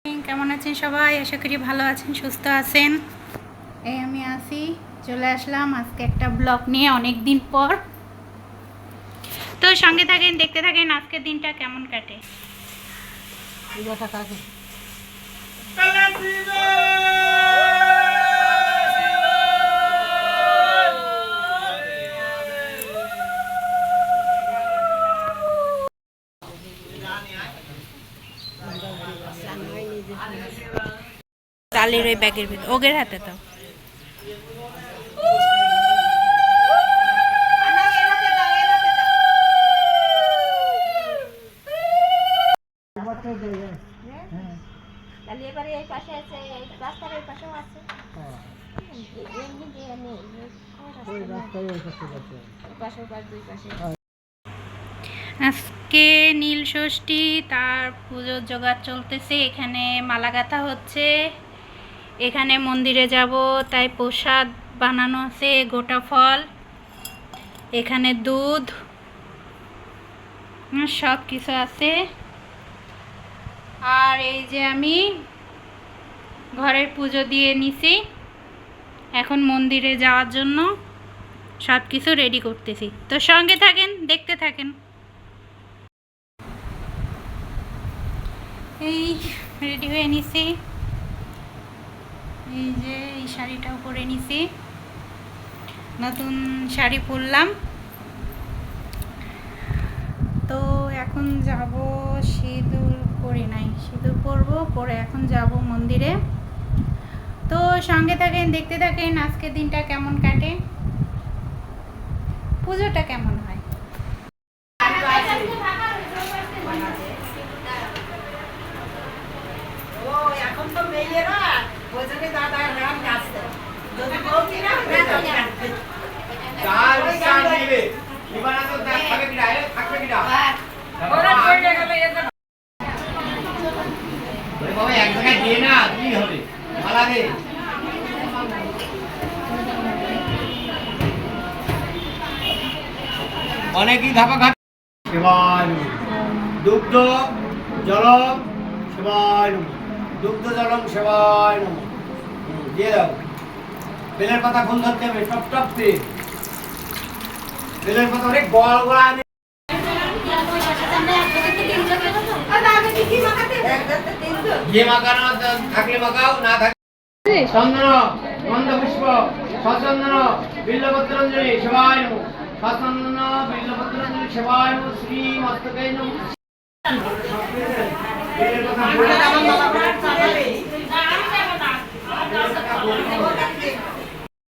কেমন আছেন সবাই? আশা করি ভালো আছেন, সুস্থ আছেন। এই আমি আসি চলে আসলাম আজকে একটা ব্লগ নিয়ে অনেক দিন পর। তো সঙ্গে থাকেন, দেখতে থাকেন আজকের দিনটা কেমন কাটে। তালির ওই ব্যাগের ভিতর ওগের হাতে তো আজকে নীল ষষ্ঠী, তার পুজোর জোগাড় চলতেছে। এখানে মালা গাঁথা হচ্ছে। এখানে মন্দিরে যাব, তাই প্রসাদ বানানো আছে, গোটা ফল, এখানে দুধ, সব কিছু আছে। আর এই যে আমি ঘরের পুজো দিয়ে নিছি, এখন মন্দিরে যাওয়ার জন্য সব কিছু রেডি করতেছি। তো সঙ্গে থাকেন, দেখতে থাকেন। এই রেডি হয়ে নিছি, এই যে এই শাড়িটাও পরে নিছি, নতুন শাড়ি পরলাম। তো এখন যাব, সিঁদুর পরি নাই, সিঁদুর পরবো, পরে এখন যাব মন্দিরে। তো সঙ্গে থাকেন, দেখতে থাকেন আজকের দিনটা কেমন কাটে, পুজোটা কেমন হয়। এখন তো মেয়েরা বোঝাকে দাদার গান গাছে যদি বলছি না চার চার দিবে ইবানা তো থাকবে কি রায় থাকবে কি না ওরা পড়ে গেল এটা ওরে বাবা এক জায়গায় দিয়ে না কি হবে মালা দে অনেকই ধাপা ঘাট শিবায় দুগ্ধ জলম শিবায় দুগ্ধ জলম শিবায় দিয়ে দাও। বেলের পাতা ফুল ধরতে হবে টপ টপ দিয়ে বেলের পাতা অনেক গোল গোলা যে মাখানো থাকলে মাখাও, না থাকলে চন্দন গন্ধ পুষ্প সচন্দন বিল্লপত্রঞ্জলি শিবায় নমঃ সচন্দন বিল্লপত্রঞ্জলি শিবায় নমঃ শ্রী মস্তকে নমঃ।